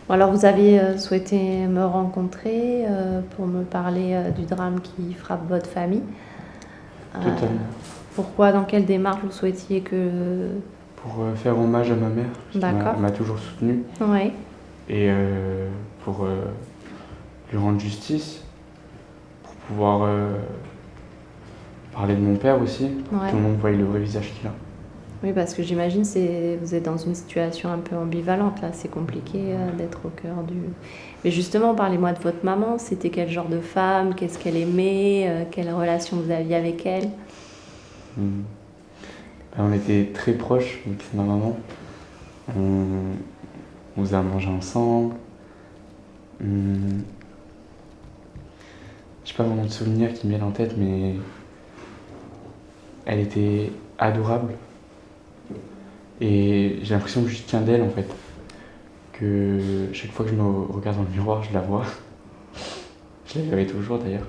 Bon, alors vous avez souhaité me rencontrer pour me parler du drame qui frappe votre famille. Euh, Totalement. Pourquoi, dans quelle démarche vous souhaitiez que... Pour faire hommage à ma mère, parce qu'elle D'accord. elle m'a toujours soutenu, Oui, et pour lui rendre justice, pour pouvoir parler de mon père aussi, pour que ouais. tout le monde voie le vrai visage qu'il a. Oui, parce que j'imagine que vous êtes dans une situation un peu ambivalente là, c'est compliqué d'être au cœur du... Mais justement, parlez-moi de votre maman, c'était quel genre de femme, qu'est-ce qu'elle aimait, quelle relation vous aviez avec elle? Hmm. Ben, on était très proches, donc c'est ma maman. On, on faisait à manger ensemble. Hmm. J'ai pas vraiment de souvenirs qui me viennent en tête, mais elle était adorable. Et j'ai l'impression que je tiens d'elle en fait. Que chaque fois que je me regarde dans le miroir, je la vois. Je la verrai toujours d'ailleurs.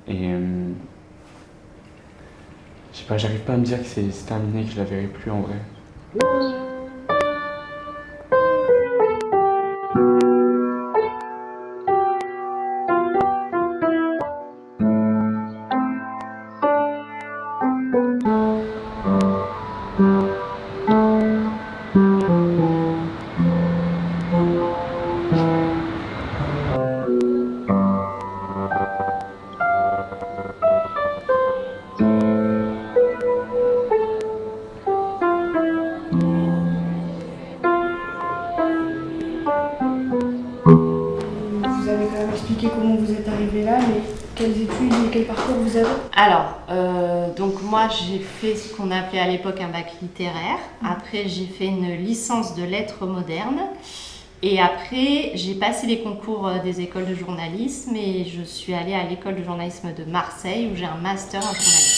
Et je sais pas, j'arrive pas à me dire que c'est terminé, que je la verrai plus en vrai. Vous avez quand même expliqué comment vous êtes arrivé là, mais quelles études et quel parcours vous avez? Alors, donc moi j'ai fait ce qu'on appelait à l'époque un bac littéraire. Après j'ai fait une licence de lettres modernes. Et après j'ai passé les concours des écoles de journalisme et je suis allée à l'école de journalisme de Marseille où j'ai un master en journalisme.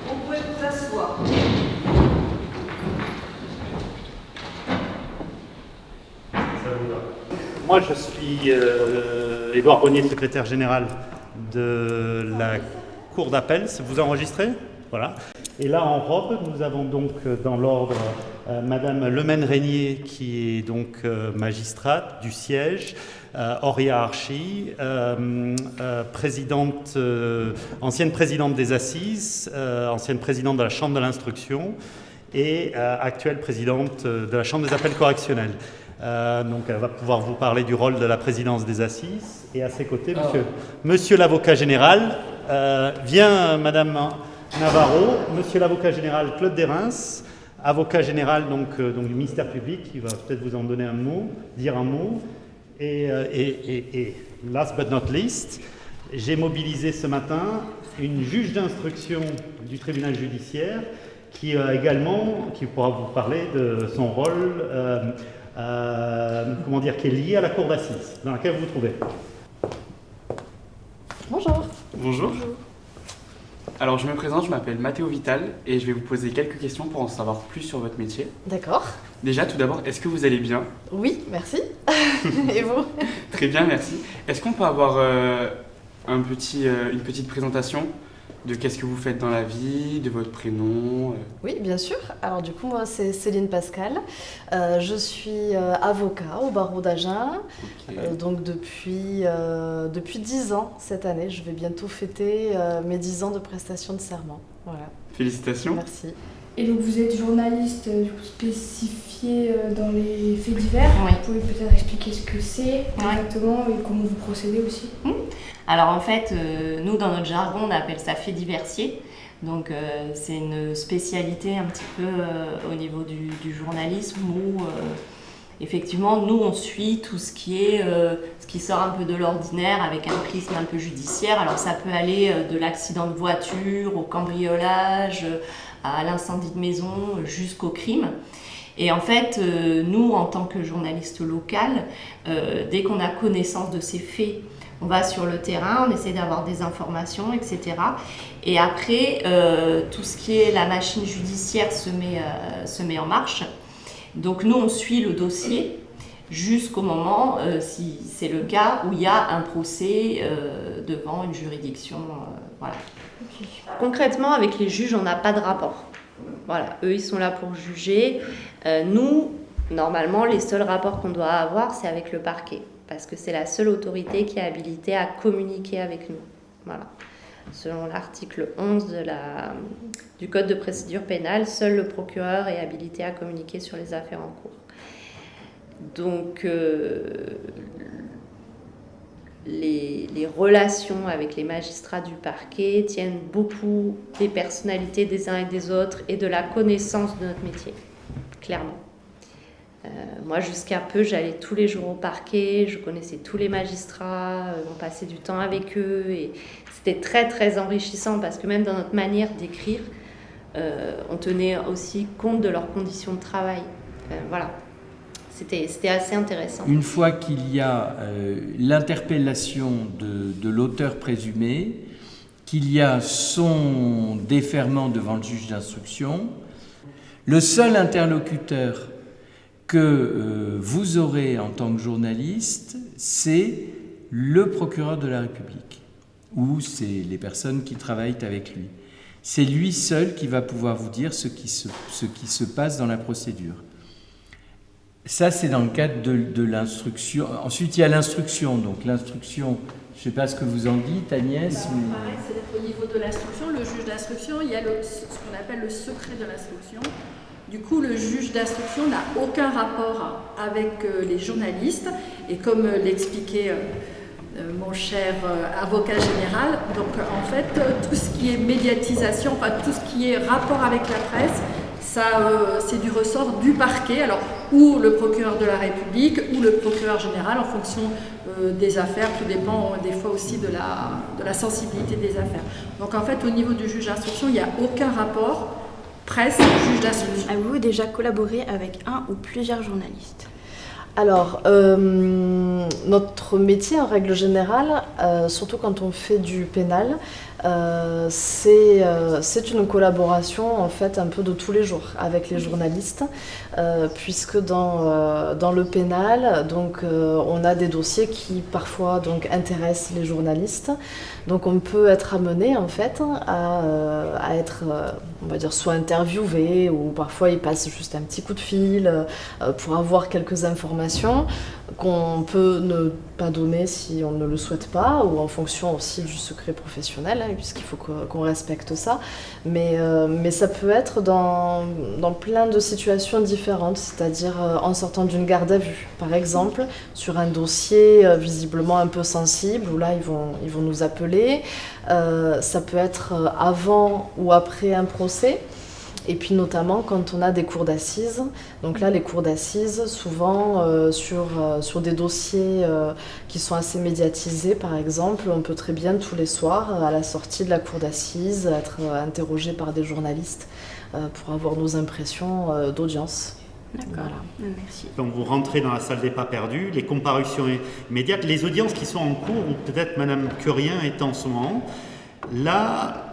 Vous pouvez vous asseoir. Moi, je suis Édouard Bonnier, secrétaire général de la Cour d'appel. Vous enregistrez? Voilà. Et là, en robe, nous avons donc dans l'ordre Madame Lemaine-Régnier, qui est donc magistrate du siège, Auria Archi, présidente, ancienne présidente des Assises, ancienne présidente de la Chambre de l'instruction et actuelle présidente de la Chambre des appels correctionnels. Donc elle va pouvoir vous parler du rôle de la présidence des Assises. Et à ses côtés, monsieur l'avocat général, vient Madame Navarro, monsieur l'avocat général Claude Derens, avocat général donc du ministère public, qui va peut-être vous en donner un mot, dire un mot. Et last but not least, j'ai mobilisé ce matin une juge d'instruction du tribunal judiciaire qui pourra vous parler de son rôle qui est lié à la cour d'assises dans laquelle vous vous trouvez. Bonjour. Bonjour. Alors je me présente, je m'appelle Mathéo Vital et je vais vous poser quelques questions pour en savoir plus sur votre métier. D'accord. Déjà, tout d'abord, est-ce que vous allez bien? Oui, merci. Et vous? Très bien, merci. Est-ce qu'on peut avoir une petite présentation de qu'est-ce que vous faites dans la vie, de votre prénom Oui, bien sûr. Alors du coup, moi, c'est Céline Pascal. Je suis avocat au barreau d'Agen. Ok. Donc depuis 10 ans cette année. Je vais bientôt fêter mes 10 ans de prestation de serment. Voilà. Félicitations. Merci. Et donc vous êtes journaliste du coup, spécifié dans les faits divers. Oui. Vous pouvez peut-être expliquer ce que c'est exactement et comment vous procédez aussi. Alors en fait, nous dans notre jargon on appelle ça fait diversier. Donc c'est une spécialité un petit peu au niveau du journalisme où effectivement nous on suit tout ce qui est ce qui sort un peu de l'ordinaire avec un prisme un peu judiciaire. Alors ça peut aller de l'accident de voiture au cambriolage, à l'incendie de maison jusqu'au crime. Et en fait, nous en tant que journaliste local, dès qu'on a connaissance de ces faits, on va sur le terrain, on essaie d'avoir des informations, etc. Et après, tout ce qui est la machine judiciaire se met en marche. Donc nous, on suit le dossier. jusqu'au moment, si c'est le cas, où il y a un procès devant une juridiction. Voilà. Okay. Concrètement, avec les juges, on n'a pas de rapport. Voilà, eux, ils sont là pour juger. Nous, normalement, les seuls rapports qu'on doit avoir, c'est avec le parquet, parce que c'est la seule autorité qui est habilitée à communiquer avec nous. Voilà. Selon l'article 11 du Code de procédure pénale, seul le procureur est habilité à communiquer sur les affaires en cours. Donc, les relations avec les magistrats du parquet tiennent beaucoup des personnalités des uns et des autres et de la connaissance de notre métier, clairement. Moi, jusqu'à peu, j'allais tous les jours au parquet, je connaissais tous les magistrats, on passait du temps avec eux et c'était très très enrichissant parce que même dans notre manière d'écrire, on tenait aussi compte de leurs conditions de travail. Voilà. C'était assez intéressant. Une fois qu'il y a l'interpellation de l'auteur présumé, qu'il y a son déferment devant le juge d'instruction, le seul interlocuteur que vous aurez en tant que journaliste, c'est le procureur de la République, ou c'est les personnes qui travaillent avec lui. C'est lui seul qui va pouvoir vous dire ce qui se passe dans la procédure. Ça, c'est dans le cadre de l'instruction. Ensuite, il y a l'instruction. Donc, l'instruction, je ne sais pas ce que vous en dites, Agnès. Mais... Pareil, c'est-à-dire qu'au niveau de l'instruction, le juge d'instruction, il y a ce qu'on appelle le secret de l'instruction. Du coup, le juge d'instruction n'a aucun rapport avec les journalistes. Et comme l'expliquait mon cher avocat général, donc en fait, tout ce qui est médiatisation, enfin tout ce qui est rapport avec la presse, ça, c'est du ressort du parquet, alors ou le procureur de la République ou le procureur général en fonction des affaires, tout dépend des fois aussi de la sensibilité des affaires. Donc en fait, au niveau du juge d'instruction, il n'y a aucun rapport presse-juge d'instruction. Avez-vous déjà collaboré avec un ou plusieurs journalistes ? Alors, notre métier en règle générale, surtout quand on fait du pénal, c'est une collaboration en fait un peu de tous les jours avec les journalistes, puisque dans le pénal, donc on a des dossiers qui parfois donc intéressent les journalistes. Donc on peut être amené en fait à être, on va dire, soit interviewé ou parfois il passe juste un petit coup de fil pour avoir quelques informations qu'on peut ne pas donner si on ne le souhaite pas ou en fonction aussi du secret professionnel, hein, puisqu'il faut qu'on respecte ça. Mais ça peut être dans plein de situations différentes, c'est-à-dire en sortant d'une garde à vue, par exemple, sur un dossier visiblement un peu sensible, où là ils vont nous appeler. Ça peut être avant ou après un procès. Et puis notamment quand on a des cours d'assises. Donc là, les cours d'assises, souvent sur des dossiers qui sont assez médiatisés, par exemple, on peut très bien tous les soirs, à la sortie de la cour d'assises, être interrogé par des journalistes pour avoir nos impressions d'audience. D'accord, voilà. Merci. Donc vous rentrez dans la salle des pas perdus, les comparutions immédiates, les audiences qui sont en cours, ou peut-être Madame Curien est en ce moment. Là,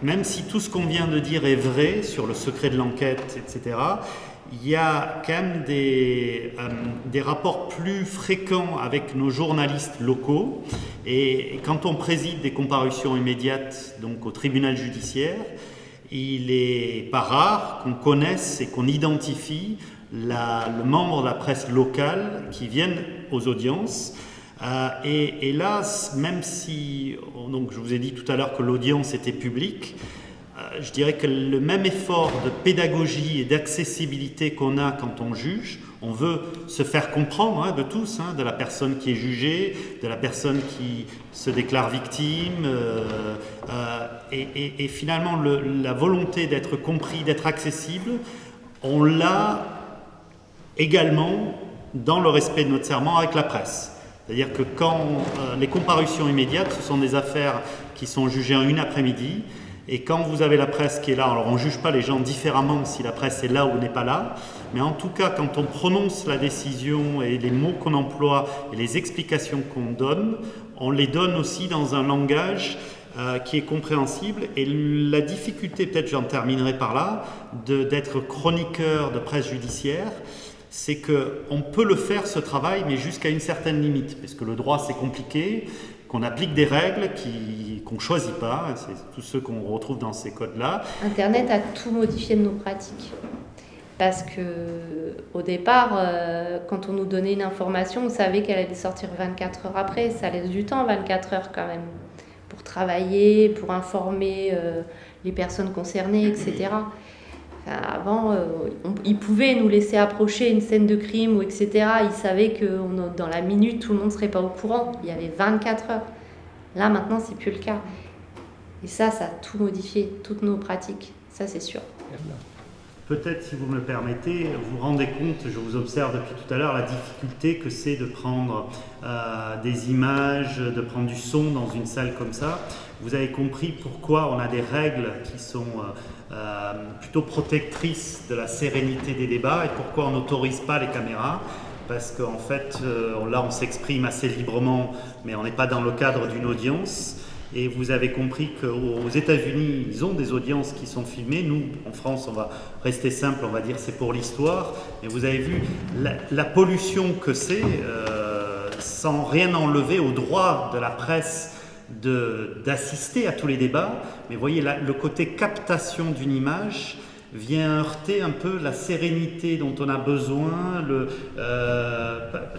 même si tout ce qu'on vient de dire est vrai sur le secret de l'enquête, etc., il y a quand même des rapports plus fréquents avec nos journalistes locaux. Et quand on préside des comparutions immédiates donc au tribunal judiciaire, il n'est pas rare qu'on connaisse et qu'on identifie le membre de la presse locale qui viennent aux audiences. Et là, même si, donc je vous ai dit tout à l'heure que l'audience était publique, je dirais que le même effort de pédagogie et d'accessibilité qu'on a quand on juge, on veut se faire comprendre de tous, de la personne qui est jugée, de la personne qui se déclare victime, et finalement la volonté d'être compris, d'être accessible, on l'a également dans le respect de notre serment avec la presse. C'est-à-dire que quand les comparutions immédiates, ce sont des affaires qui sont jugées en une après-midi, et quand vous avez la presse qui est là, alors on ne juge pas les gens différemment si la presse est là ou n'est pas là, mais en tout cas quand on prononce la décision et les mots qu'on emploie et les explications qu'on donne, on les donne aussi dans un langage qui est compréhensible. Et la difficulté, peut-être j'en terminerai par là, d'être chroniqueur de presse judiciaire, c'est qu'on peut le faire ce travail, mais jusqu'à une certaine limite, parce que le droit c'est compliqué, qu'on applique des règles qu'on ne choisit pas, c'est tous ceux qu'on retrouve dans ces codes-là. Internet a tout modifié de nos pratiques. Parce que au départ, quand on nous donnait une information, on savait qu'elle allait sortir 24 heures après. Ça laisse du temps, 24 heures quand même, pour travailler, pour informer les personnes concernées, etc. Enfin, avant, ils pouvaient nous laisser approcher une scène de crime, ou etc. Ils savaient que dans la minute, tout le monde ne serait pas au courant. Il y avait 24 heures. Là, maintenant, c'est plus le cas. Et ça a tout modifié, toutes nos pratiques. Ça, c'est sûr. Peut-être, si vous me le permettez, vous vous rendez compte, je vous observe depuis tout à l'heure, la difficulté que c'est de prendre des images, de prendre du son dans une salle comme ça. Vous avez compris pourquoi on a des règles qui sont plutôt protectrices de la sérénité des débats et pourquoi on n'autorise pas les caméras. Parce qu'en fait, là, on s'exprime assez librement, mais on n'est pas dans le cadre d'une audience. Et vous avez compris qu'aux États-Unis, ils ont des audiences qui sont filmées. Nous, en France, on va rester simple, on va dire c'est pour l'histoire. Et vous avez vu la pollution que c'est, sans rien enlever au droit de la presse d'assister à tous les débats. Mais vous voyez, le côté captation d'une image vient heurter un peu la sérénité dont on a besoin.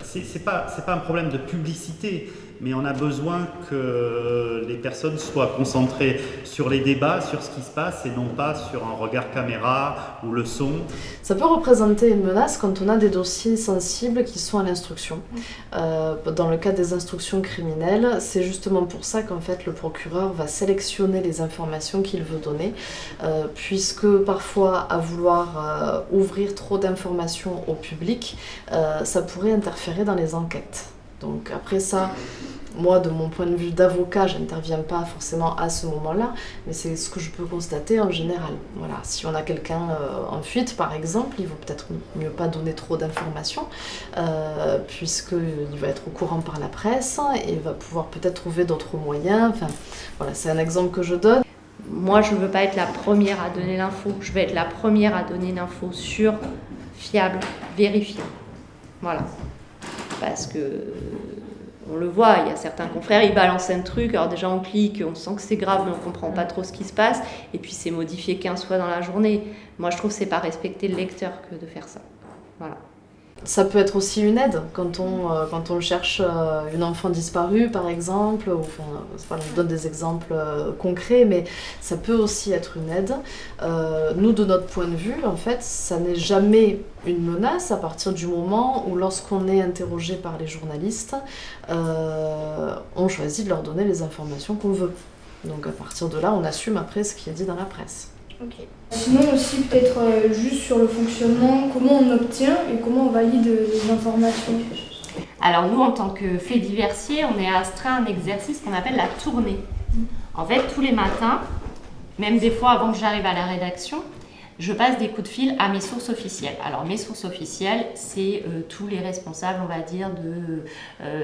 C'est pas un problème de publicité, mais on a besoin que les personnes soient concentrées sur les débats, sur ce qui se passe, et non pas sur un regard caméra ou le son. Ça peut représenter une menace quand on a des dossiers sensibles qui sont à l'instruction. Dans le cas des instructions criminelles, c'est justement pour ça qu'en fait le procureur va sélectionner les informations qu'il veut donner, puisque parfois à vouloir ouvrir trop d'informations au public, ça pourrait interférer dans les enquêtes. Donc après ça, moi de mon point de vue d'avocat, je n'interviens pas forcément à ce moment-là, mais c'est ce que je peux constater en général. Voilà, si on a quelqu'un en fuite par exemple, il vaut peut-être mieux pas donner trop d'informations, puisqu'il va être au courant par la presse et va pouvoir peut-être trouver d'autres moyens. Enfin, voilà, c'est un exemple que je donne. Moi, je ne veux pas être la première à donner l'info, je vais être la première à donner une info sûre, fiable, vérifiée. Voilà. Parce que on le voit, il y a certains confrères, ils balancent un truc, alors déjà on clique, on sent que c'est grave, mais on ne comprend pas trop ce qui se passe, et puis c'est modifié 15 fois dans la journée. Moi je trouve que c'est pas respecter le lecteur que de faire ça. Voilà. Ça peut être aussi une aide quand on cherche une enfant disparue par exemple, ou, enfin, je donne des exemples concrets, mais ça peut aussi être une aide. Nous, de notre point de vue, en fait, ça n'est jamais une menace à partir du moment où, lorsqu'on est interrogé par les journalistes, on choisit de leur donner les informations qu'on veut. Donc à partir de là, on assume après ce qui est dit dans la presse. Okay. Sinon aussi peut-être juste sur le fonctionnement, comment on obtient et comment on valide les informations. Alors nous, en tant que fait diversier, on est astreint à un exercice qu'on appelle la tournée. En fait, tous les matins, même des fois avant que j'arrive à la rédaction, je passe des coups de fil à mes sources officielles. Alors mes sources officielles, c'est tous les responsables, on va dire, de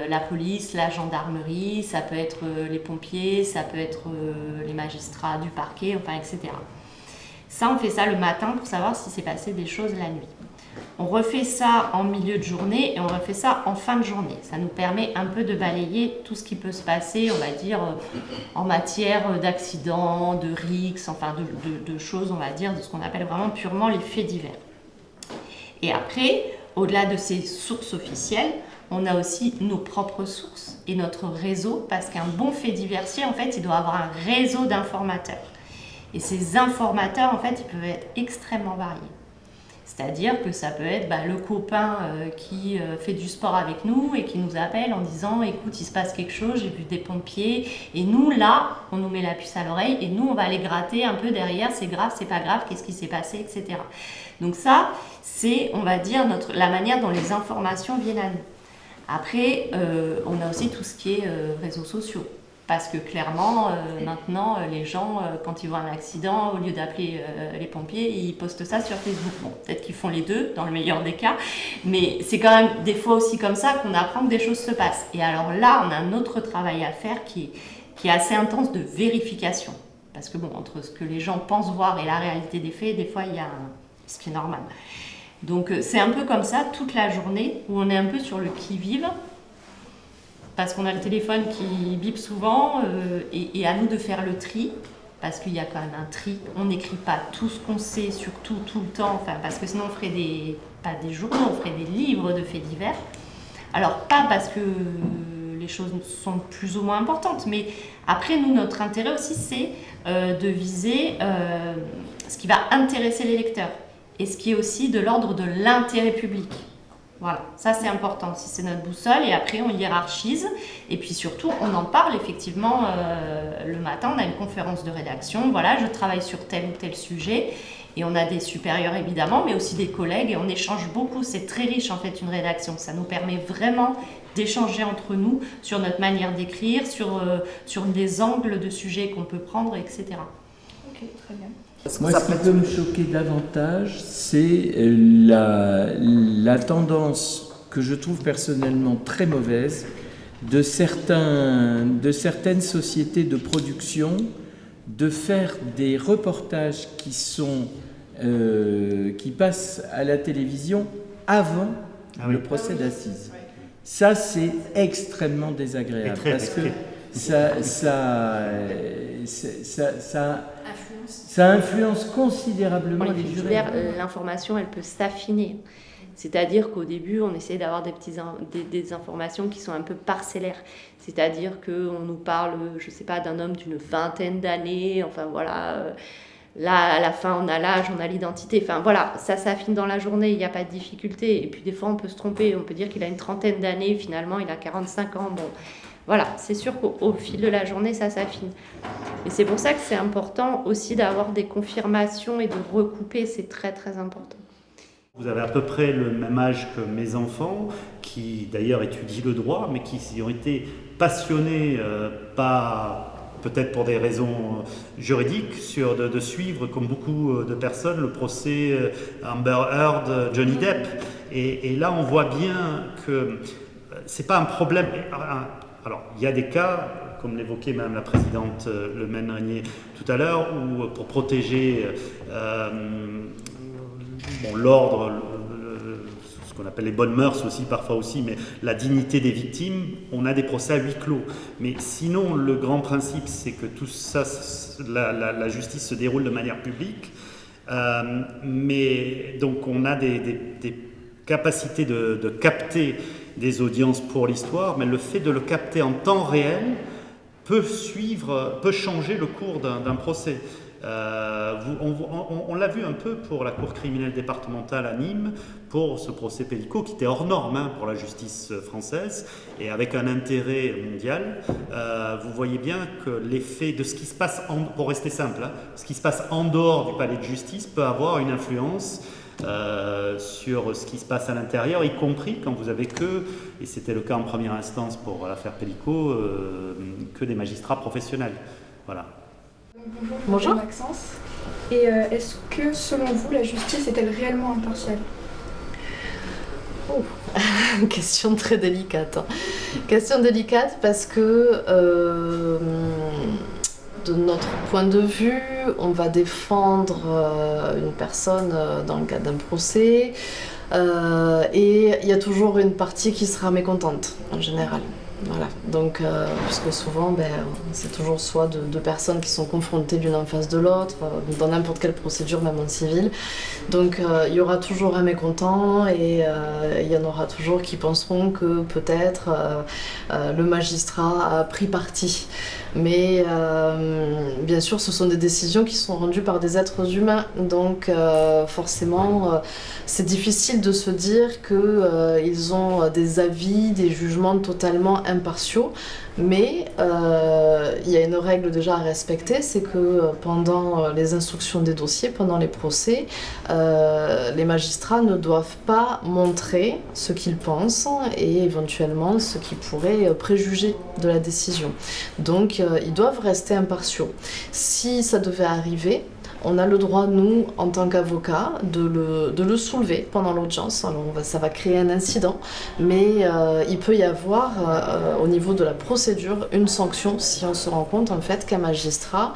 la police, la gendarmerie, ça peut être les pompiers, ça peut être les magistrats du parquet, enfin, etc. Ça, on fait ça le matin pour savoir si s'est passé des choses la nuit. On refait ça en milieu de journée et on refait ça en fin de journée. Ça nous permet un peu de balayer tout ce qui peut se passer, on va dire, en matière d'accidents, de rixes, enfin de choses, on va dire, de ce qu'on appelle vraiment purement les faits divers. Et après, au-delà de ces sources officielles, on a aussi nos propres sources et notre réseau, parce qu'un bon fait diversier, en fait, il doit avoir un réseau d'informateurs. Et ces informateurs, en fait, ils peuvent être extrêmement variés. C'est-à-dire que ça peut être le copain qui fait du sport avec nous et qui nous appelle en disant « Écoute, il se passe quelque chose, j'ai vu des pompiers. » Et nous, là, on nous met la puce à l'oreille et nous, on va aller gratter un peu derrière. C'est grave, c'est pas grave, qu'est-ce qui s'est passé, etc. Donc ça, c'est, on va dire, la manière dont les informations viennent à nous. Après, on a aussi tout ce qui est réseaux sociaux. Parce que clairement, maintenant, les gens, quand ils voient un accident, au lieu d'appeler les pompiers, ils postent ça sur Facebook. Bon, peut-être qu'ils font les deux, dans le meilleur des cas, mais c'est quand même des fois aussi comme ça qu'on apprend que des choses se passent. Et alors là, on a un autre travail à faire qui est assez intense de vérification. Parce que bon, entre ce que les gens pensent voir et la réalité des faits, des fois, il y a ce qui est normal. Donc c'est un peu comme ça toute la journée où on est un peu sur le qui-vive parce qu'on a le téléphone qui bip souvent et à nous de faire le tri parce qu'il y a quand même un tri. On n'écrit pas tout ce qu'on sait surtout tout le temps, enfin, parce que sinon on ferait pas des journaux, on ferait des livres de faits divers. Alors pas parce que les choses sont plus ou moins importantes, mais après nous notre intérêt aussi c'est de viser ce qui va intéresser les lecteurs et ce qui est aussi de l'ordre de l'intérêt public. Voilà, ça c'est important aussi, c'est notre boussole et après on hiérarchise et puis surtout on en parle effectivement le matin, on a une conférence de rédaction, voilà, je travaille sur tel ou tel sujet et on a des supérieurs évidemment mais aussi des collègues et on échange beaucoup, c'est très riche en fait une rédaction, ça nous permet vraiment d'échanger entre nous sur notre manière d'écrire, sur des angles de sujets qu'on peut prendre, etc. Ok, très bien. Moi, ce qui peut me choquer davantage, c'est la tendance que je trouve personnellement très mauvaise de certaines sociétés de production de faire des reportages qui passent à la télévision avant le procès d'assises. Ça, c'est extrêmement désagréable parce que ça influence considérablement les jurés. L'information, elle peut s'affiner. C'est-à-dire qu'au début, on essaie d'avoir des informations qui sont un peu parcellaires. C'est-à-dire qu'on nous parle, je ne sais pas, d'un homme d'une vingtaine d'années. Enfin voilà, là, à la fin, on a l'âge, on a l'identité. Enfin voilà, ça s'affine dans la journée, il n'y a pas de difficulté. Et puis des fois, on peut se tromper. On peut dire qu'il a une trentaine d'années, finalement, il a 45 ans. Bon, voilà, c'est sûr qu'au fil de la journée, ça s'affine. Et c'est pour ça que c'est important aussi d'avoir des confirmations et de recouper, c'est très très important. Vous avez à peu près le même âge que mes enfants, qui d'ailleurs étudient le droit, mais qui ont été passionnés, pas peut-être pour des raisons juridiques, de suivre, comme beaucoup de personnes, le procès Amber Heard, Johnny Depp. Et là, on voit bien que c'est pas un problème. Alors, il y a des cas, comme l'évoquait Madame la Présidente Le Maine-Régnier tout à l'heure, où pour protéger l'ordre, ce qu'on appelle les bonnes mœurs aussi, parfois aussi, mais la dignité des victimes, on a des procès à huis clos. Mais sinon, le grand principe, c'est que tout ça, la justice se déroule de manière publique. Mais donc, on a des capacités de capter des audiences pour l'histoire, mais le fait de le capter en temps réel peut changer le cours d'un procès. On l'a vu un peu pour la Cour criminelle départementale à Nîmes, pour ce procès Pellico qui était hors norme pour la justice française et avec un intérêt mondial. Vous voyez bien que l'effet de ce qui se passe, pour rester simple, ce qui se passe en dehors du palais de justice peut avoir une influence sur ce qui se passe à l'intérieur, y compris quand vous avez et c'était le cas en première instance pour l'affaire Pellico, que des magistrats professionnels. Voilà. Bonjour Maxence. Et est-ce que selon vous la justice est-elle réellement impartiale ? Question très délicate. Question délicate parce que de notre point de vue, on va défendre une personne dans le cadre d'un procès et il y a toujours une partie qui sera mécontente en général. Voilà, donc puisque souvent c'est toujours soit deux personnes qui sont confrontées l'une en face de l'autre, dans n'importe quelle procédure, même en civil. Donc il y aura toujours un mécontent et il y en aura toujours qui penseront que peut-être le magistrat a pris parti. Mais bien sûr, ce sont des décisions qui sont rendues par des êtres humains, donc forcément c'est difficile de se dire qu'ils ont des avis, des jugements totalement impartiaux, mais il y a une règle déjà à respecter, c'est que pendant les instructions des dossiers, pendant les procès, les magistrats ne doivent pas montrer ce qu'ils pensent et éventuellement ce qui pourrait préjuger de la décision. Donc ils doivent rester impartiaux. Si ça devait arriver, on a le droit, nous, en tant qu'avocats, de le soulever pendant l'audience. Alors ça va créer un incident, mais il peut y avoir, au niveau de la procédure, une sanction si on se rend compte en fait qu'un magistrat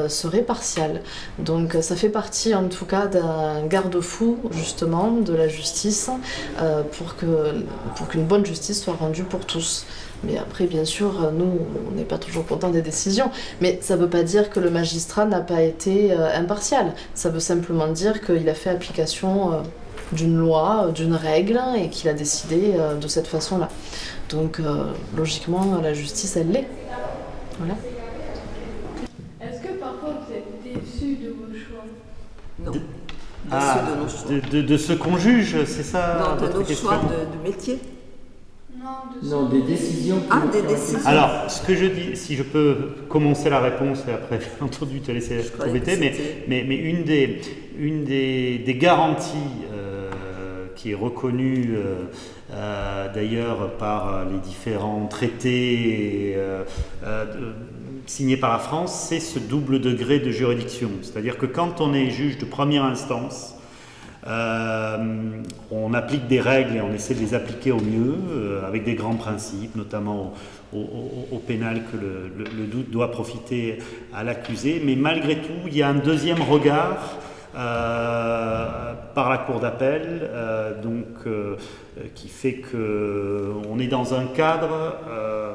serait partial. Donc ça fait partie en tout cas d'un garde-fou justement de la justice pour qu'une bonne justice soit rendue pour tous. Mais après, bien sûr, nous, on n'est pas toujours contents des décisions. Mais ça ne veut pas dire que le magistrat n'a pas été impartial. Ça veut simplement dire qu'il a fait application d'une loi, d'une règle, et qu'il a décidé de cette façon-là. Donc, logiquement, la justice, elle l'est. Voilà. Est-ce que parfois vous êtes déçus de vos choix? Non. De ce qu'on juge, c'est ça Non, de votre nos question? choix de métier. Non, des décisions. Des décisions. Alors, ce que je dis, si je peux commencer la réponse et après, bien entendu, te laisser t'embêter, mais une des garanties qui est reconnue d'ailleurs par les différents traités signés par la France, c'est ce double degré de juridiction. C'est-à-dire que quand on est juge de première instance, on applique des règles et on essaie de les appliquer au mieux, avec des grands principes, notamment au pénal que le doute doit profiter à l'accusé. Mais malgré tout, il y a un deuxième regard par la cour d'appel, qui fait qu'on est dans un cadre,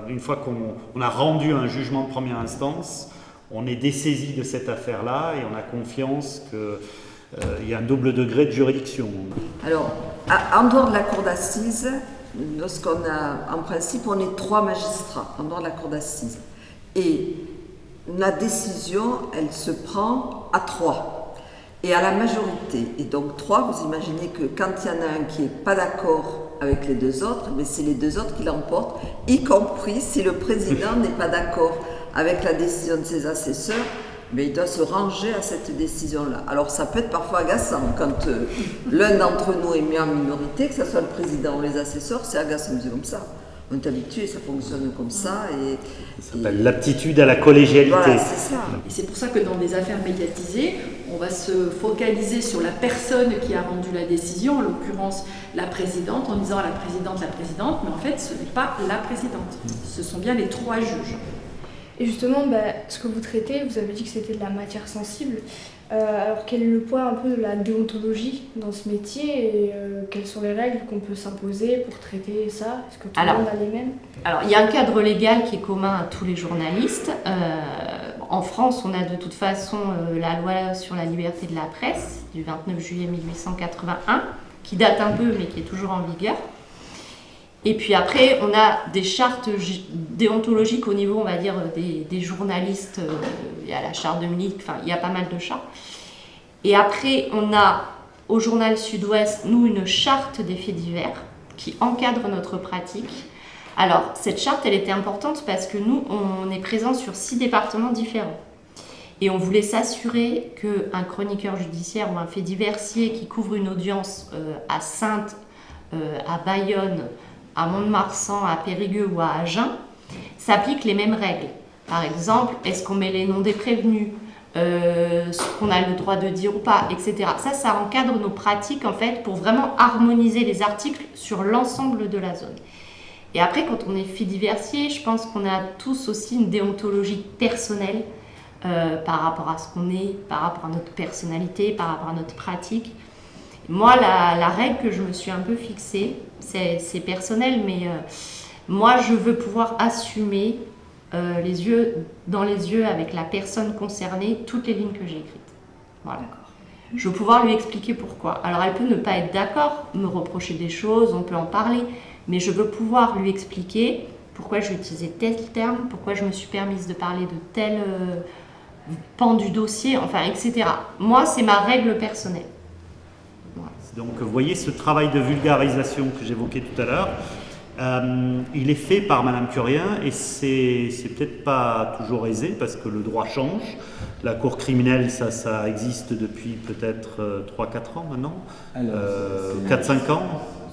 une fois qu'on a rendu un jugement de première instance, on est dessaisi de cette affaire-là et on a confiance que il y a un double degré de juridiction. Alors, en dehors de la cour d'assises, lorsqu'on a, en principe, on est 3 magistrats en dehors de la cour d'assises. Et la décision, elle se prend à 3 et à la majorité. Et donc 3, vous imaginez que quand il y en a un qui n'est pas d'accord avec les 2 autres, mais c'est les 2 autres qui l'emportent, y compris si le président n'est pas d'accord avec la décision de ses assesseurs, mais il doit se ranger à cette décision-là. Alors ça peut être parfois agaçant quand l'un d'entre nous est mis en minorité, que ce soit le président ou les assesseurs, c'est agaçant, c'est comme ça. On est habitué, ça fonctionne comme ça. Ça s'appelle l'aptitude à la collégialité. Voilà, c'est ça. Et c'est pour ça que dans des affaires médiatisées, on va se focaliser sur la personne qui a rendu la décision, en l'occurrence la présidente, en disant à la présidente, mais en fait ce n'est pas la présidente. Ce sont bien les 3 juges. Et justement, ce que vous traitez, vous avez dit que c'était de la matière sensible. Alors quel est le poids un peu de la déontologie dans ce métier et quelles sont les règles qu'on peut s'imposer pour traiter ça? Est-ce que tout le monde a les mêmes? Alors il y a un cadre légal qui est commun à tous les journalistes. En France, on a de toute façon la loi sur la liberté de la presse du 29 juillet 1881, qui date un peu mais qui est toujours en vigueur. Et puis après, on a des chartes déontologiques au niveau, on va dire, des journalistes. Il y a la charte de Munich, enfin, il y a pas mal de chartes. Et après, on a au journal Sud-Ouest, nous, une charte des faits divers qui encadre notre pratique. Alors, cette charte, elle était importante parce que nous, on est présents sur 6 départements différents. Et on voulait s'assurer qu'un chroniqueur judiciaire ou un fait diversier qui couvre une audience à Saintes, à Bayonne, à Mont-de-Marsan, à Périgueux ou à Agen, s'appliquent les mêmes règles. Par exemple, est-ce qu'on met les noms des prévenus, ce qu'on a le droit de dire ou pas, etc. Ça encadre nos pratiques en fait pour vraiment harmoniser les articles sur l'ensemble de la zone. Et après, quand on est fait diversier, je pense qu'on a tous aussi une déontologie personnelle par rapport à ce qu'on est, par rapport à notre personnalité, par rapport à notre pratique. Moi, la règle que je me suis un peu fixée, c'est personnel, mais moi, je veux pouvoir assumer les yeux dans les yeux avec la personne concernée toutes les lignes que j'ai écrites. Voilà. Je veux pouvoir lui expliquer pourquoi. Alors, elle peut ne pas être d'accord, me reprocher des choses, on peut en parler, mais je veux pouvoir lui expliquer pourquoi j'ai utilisé tel terme, pourquoi je me suis permise de parler de tel pan du dossier, enfin, etc. Moi, c'est ma règle personnelle. Donc, vous voyez ce travail de vulgarisation que j'évoquais tout à l'heure, il est fait par Madame Curien et c'est peut-être pas toujours aisé parce que le droit change. La cour criminelle, ça existe depuis peut-être 3-4 ans maintenant, 4-5 ans.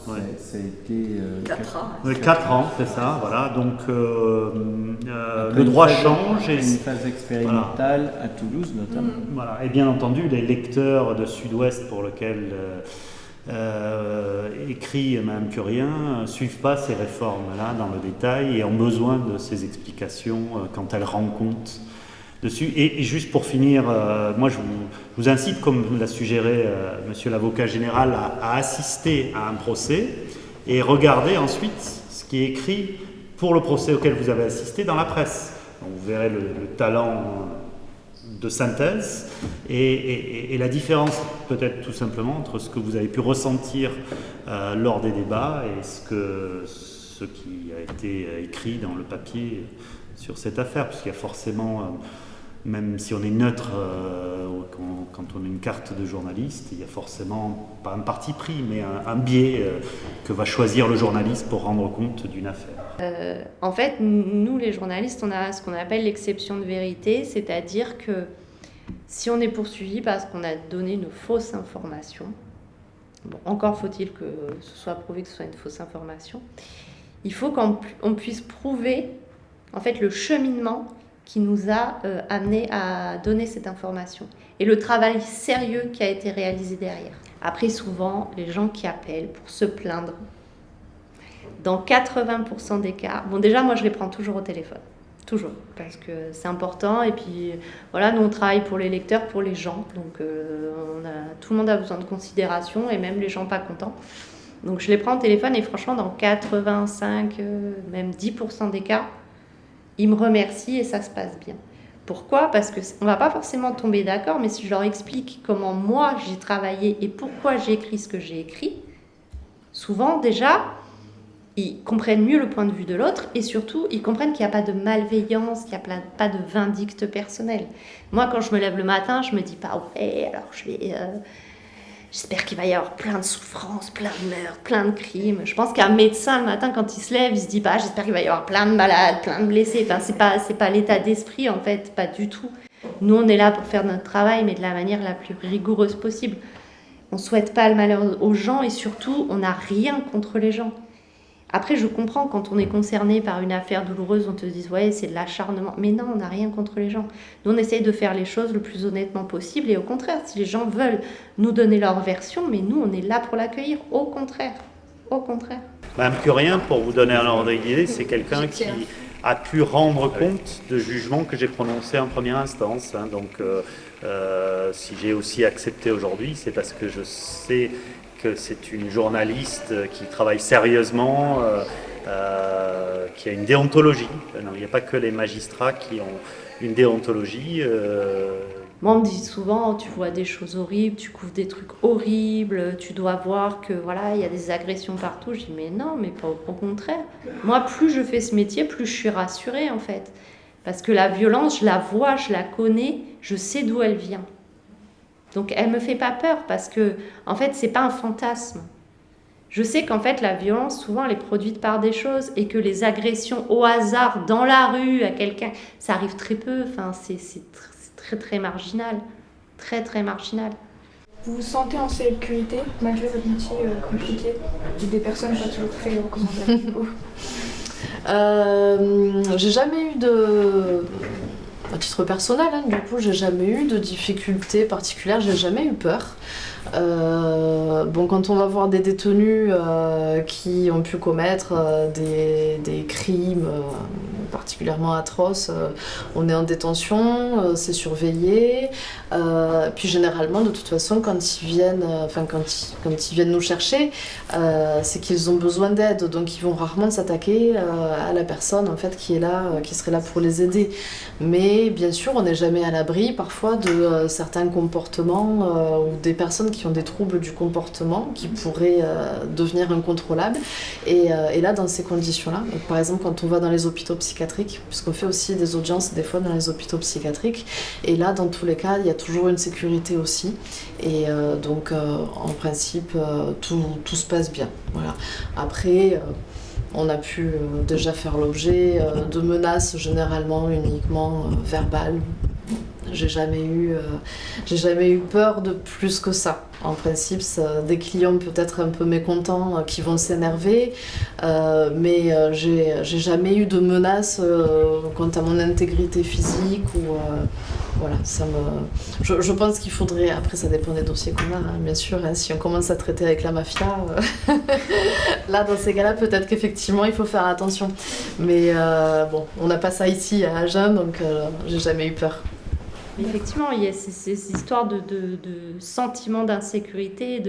Ouais. Ça a été 4 ans. 4 ans, c'est ça, voilà. Donc Après le droit une phase- change. une phase expérimentale à Toulouse notamment. Voilà. Et bien entendu, les lecteurs de Sud-Ouest pour lequel écrit Mme Curien ne suivent pas ces réformes-là dans le détail et ont besoin de ces explications quand elles rendent compte dessus. Et juste pour finir, moi je vous incite, comme l'a suggéré monsieur l'avocat général, à assister à un procès et regarder ensuite ce qui est écrit pour le procès auquel vous avez assisté dans la presse. Donc, vous verrez le talent de synthèse et la différence peut-être tout simplement entre ce que vous avez pu ressentir lors des débats et ce qui a été écrit dans le papier sur cette affaire, puisqu'il y a forcément, même si on est neutre quand on a une carte de journaliste, il y a forcément, pas un parti pris, mais un biais que va choisir le journaliste pour rendre compte d'une affaire. En fait, nous les journalistes, on a ce qu'on appelle l'exception de vérité, c'est-à-dire que si on est poursuivi parce qu'on a donné une fausse information, bon, encore faut-il que ce soit prouvé que ce soit une fausse information, il faut qu'on puisse prouver en fait le cheminement qui nous a amené à donner cette information et le travail sérieux qui a été réalisé derrière. Après, souvent, les gens qui appellent pour se plaindre, dans 80% des cas, bon déjà moi je les prends toujours au téléphone, toujours, parce que c'est important et puis voilà, nous on travaille pour les lecteurs, pour les gens, donc tout le monde a besoin de considération et même les gens pas contents. Donc je les prends au téléphone et franchement dans 85, même 10% des cas, ils me remercient et ça se passe bien. Pourquoi ? Parce qu'on ne va pas forcément tomber d'accord, mais si je leur explique comment moi j'ai travaillé et pourquoi j'ai écrit ce que j'ai écrit, souvent déjà, ils comprennent mieux le point de vue de l'autre et surtout, ils comprennent qu'il n'y a pas de malveillance, qu'il n'y a pas de vindicte personnelle. Moi, quand je me lève le matin, je me dis pas « ouais, alors j'espère qu'il va y avoir plein de souffrances, plein de meurtres, plein de crimes ». Je pense qu'un médecin, le matin, quand il se lève, il se dit pas « j'espère qu'il va y avoir plein de malades, plein de blessés ». Enfin, c'est pas l'état d'esprit, en fait, pas du tout. Nous, on est là pour faire notre travail, mais de la manière la plus rigoureuse possible. On ne souhaite pas le malheur aux gens et surtout, on n'a rien contre les gens. Après, je comprends, quand on est concerné par une affaire douloureuse, on te dit « ouais, c'est de l'acharnement ». Mais non, on n'a rien contre les gens. Nous, on essaye de faire les choses le plus honnêtement possible. Et au contraire, si les gens veulent nous donner leur version, mais nous, on est là pour l'accueillir. Au contraire. Au contraire. Mme Curien, pour vous donner un ordre d'idée, c'est quelqu'un qui a pu rendre compte de jugements que j'ai prononcés en première instance. Donc, si j'ai aussi accepté aujourd'hui, c'est parce que je sais que c'est une journaliste qui travaille sérieusement, qui a une déontologie. Non, il n'y a pas que les magistrats qui ont une déontologie. Moi, on me dit souvent, tu vois des choses horribles, tu couvres des trucs horribles, tu dois voir que voilà, il y a des agressions partout. Je dis mais non, mais pas au contraire. Moi, plus je fais ce métier, plus je suis rassurée en fait. Parce que la violence, je la vois, je la connais, je sais d'où elle vient. Donc elle me fait pas peur parce que en fait c'est pas un fantasme. Je sais qu'en fait la violence souvent elle est produite par des choses et que les agressions au hasard dans la rue à quelqu'un, ça arrive très peu. Enfin c'est très très marginal, très très marginal. Vous vous sentez en sécurité malgré votre métier compliqué et des personnes pas toujours très recommandables? J'ai jamais eu de... À titre personnel, hein, du coup, j'ai jamais eu de difficultés particulières, j'ai jamais eu peur. Bon, quand on va voir des détenus qui ont pu commettre des crimes particulièrement atroces, on est en détention, c'est surveillé. Puis généralement, de toute façon, quand ils viennent nous chercher, c'est qu'ils ont besoin d'aide, donc ils vont rarement s'attaquer à la personne en fait qui est là, qui serait là pour les aider. Mais bien sûr, on n'est jamais à l'abri parfois de certains comportements ou des personnes qui ont des troubles du comportement qui pourraient devenir incontrôlables. Et là, dans ces conditions-là, donc, par exemple, quand on va dans les hôpitaux psychiatriques, puisqu'on fait aussi des audiences des fois dans les hôpitaux psychiatriques, et là, dans tous les cas, il y a toujours une sécurité aussi. Et donc, en principe, tout se passe bien. Voilà. Après... on a pu déjà faire l'objet de menaces généralement uniquement verbales. j'ai jamais eu peur de plus que ça. En principe, des clients peut-être un peu mécontents qui vont s'énerver, mais j'ai jamais eu de menace quant à mon intégrité physique ou voilà, je pense qu'il faudrait, après ça dépend des dossiers qu'on a, hein, bien sûr, hein, si on commence à traiter avec la mafia, là dans ces cas-là peut-être qu'effectivement il faut faire attention. Mais bon, on n'a pas ça ici à Agen, donc j'ai jamais eu peur. Effectivement, il y a ces histoires de sentiment d'insécurité,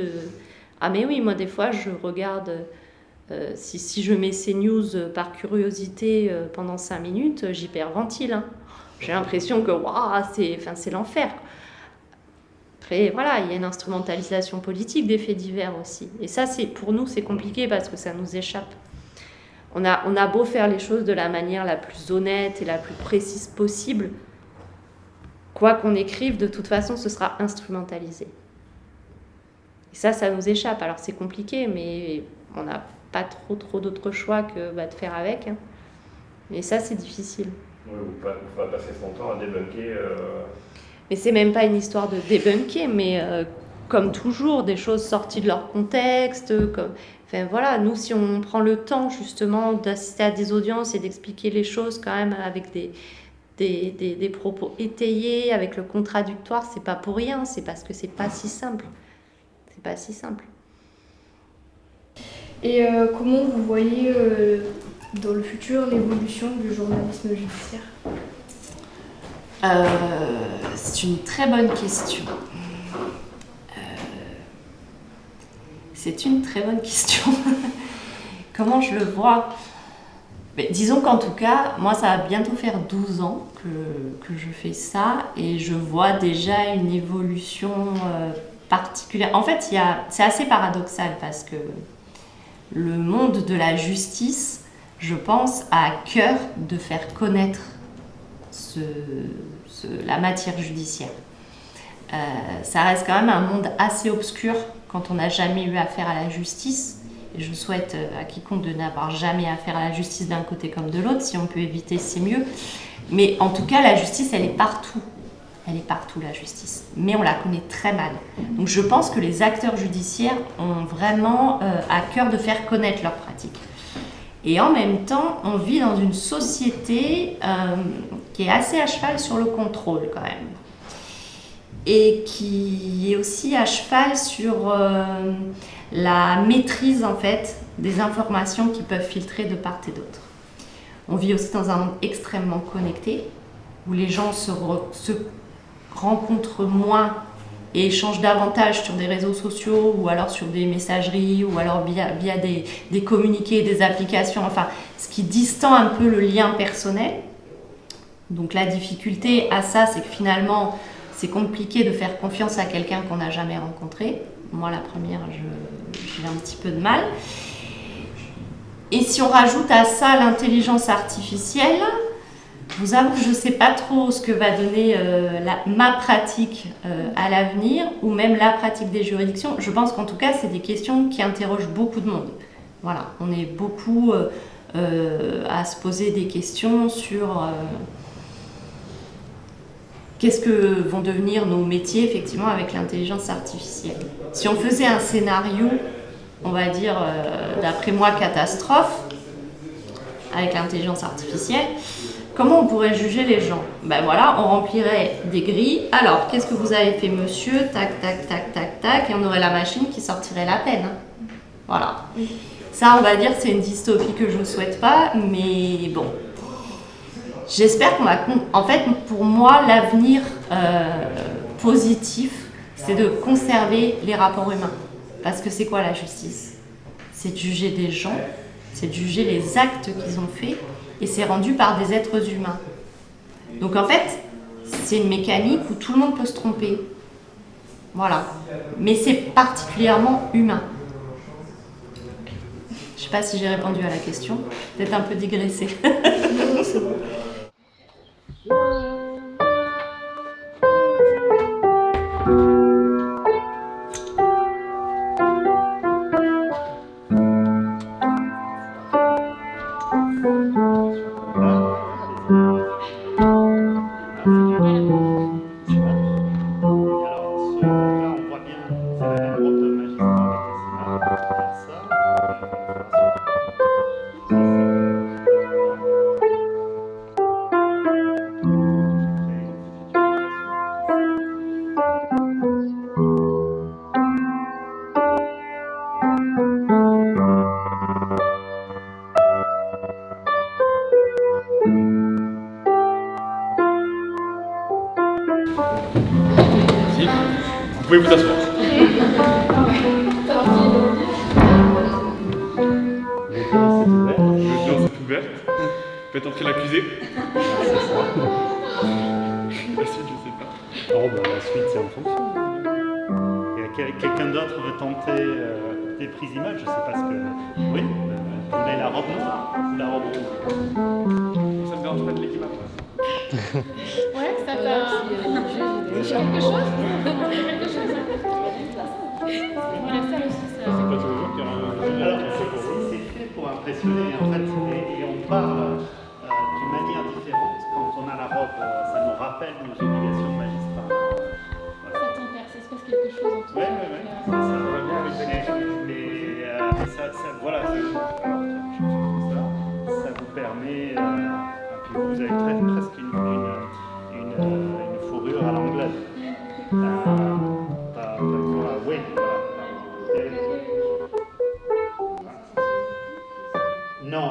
Ah mais oui, moi des fois je regarde, si je mets ces news par curiosité pendant 5 minutes, j'hyperventile. Hein. J'ai l'impression que waouh, c'est l'enfer. Après, voilà, il y a une instrumentalisation politique des faits divers aussi. Et ça, pour nous, c'est compliqué parce que ça nous échappe. On a beau faire les choses de la manière la plus honnête et la plus précise possible, quoi qu'on écrive, de toute façon, ce sera instrumentalisé. Et ça nous échappe. Alors c'est compliqué, mais on n'a pas trop d'autre choix que de faire avec. Hein. Mais ça, c'est difficile. Oui, on va passer son temps à débunker. Mais c'est même pas une histoire de débunker, mais comme toujours, des choses sorties de leur contexte. Enfin voilà, nous, si on prend le temps justement d'assister à des audiences et d'expliquer les choses quand même avec des propos étayés, avec le contradictoire, c'est pas pour rien, c'est parce que c'est pas si simple. C'est pas si simple. Et comment vous voyez dans le futur l'évolution du journalisme judiciaire ? C'est une très bonne question. C'est une très bonne question. Comment je le vois ? Mais disons qu'en tout cas, moi ça va bientôt faire 12 ans que je fais ça et je vois déjà une évolution particulière. En fait, c'est assez paradoxal parce que le monde de la justice, je pense, a à cœur de faire connaître la matière judiciaire. Ça reste quand même un monde assez obscur quand on n'a jamais eu affaire à la justice. Et je souhaite à quiconque de n'avoir jamais affaire à la justice d'un côté comme de l'autre. Si on peut éviter, c'est mieux. Mais en tout cas, la justice, elle est partout. Elle est partout, la justice. Mais on la connaît très mal. Donc je pense que les acteurs judiciaires ont vraiment à cœur de faire connaître leurs pratiques. Et en même temps, on vit dans une société qui est assez à cheval sur le contrôle quand même. Et qui est aussi à cheval sur la maîtrise en fait des informations qui peuvent filtrer de part et d'autre. On vit aussi dans un monde extrêmement connecté où les gens se rencontrent moins et échangent davantage sur des réseaux sociaux ou alors sur des messageries ou alors via des communiqués, des applications, enfin ce qui distend un peu le lien personnel. Donc la difficulté à ça, c'est que finalement c'est compliqué de faire confiance à quelqu'un qu'on n'a jamais rencontré. Moi, la première, j'ai un petit peu de mal. Et si on rajoute à ça l'intelligence artificielle, je vous avoue que je ne sais pas trop ce que va donner ma pratique à l'avenir, ou même la pratique des juridictions. Je pense qu'en tout cas, c'est des questions qui interrogent beaucoup de monde. Voilà, on est beaucoup à se poser des questions sur... qu'est-ce que vont devenir nos métiers, effectivement, avec l'intelligence artificielle ? Si on faisait un scénario, on va dire, d'après moi, catastrophe, avec l'intelligence artificielle, comment on pourrait juger les gens ? Ben voilà, on remplirait des grilles. Alors, qu'est-ce que vous avez fait, monsieur ? Tac, tac, tac, tac, tac. Et on aurait la machine qui sortirait la peine. Voilà. Ça, on va dire, c'est une dystopie que je ne souhaite pas, mais bon... J'espère qu'on va... En fait, pour moi, l'avenir positif, c'est de conserver les rapports humains. Parce que c'est quoi la justice ? C'est de juger des gens, c'est de juger les actes qu'ils ont faits, et c'est rendu par des êtres humains. Donc en fait, c'est une mécanique où tout le monde peut se tromper. Voilà. Mais c'est particulièrement humain. Je ne sais pas si j'ai répondu à la question. Peut-être un peu digressé. Non, c'est bon. Vous pouvez vous asseoir. L'audience est ouverte. Faites entrer l'accusé. La suite, je sais pas. Oh, bah, la suite, c'est en fonction. Quelqu'un d'autre veut tenter des prises images? Je sais pas ce que. Oui, vous voulez la robe noire ou la robe rouge? Ça me dérange pas de l'équipe. Ouais, ça t'a. Quelque chose? Voilà, ça aussi, ça. C'est pas tous les jours qu'il y a un. Alors, c'est fait pour impressionner, en fait, et on parle d'une manière différente. Quand on a la robe, ça nous rappelle nos obligations de magistrat. Ça t'intéresse, il se passe quelque chose en toi. Oui, c'est ça. Voilà, ça vous permet, puis vous avez presque une fourrure à l'anglaise. Oui, voilà. Non,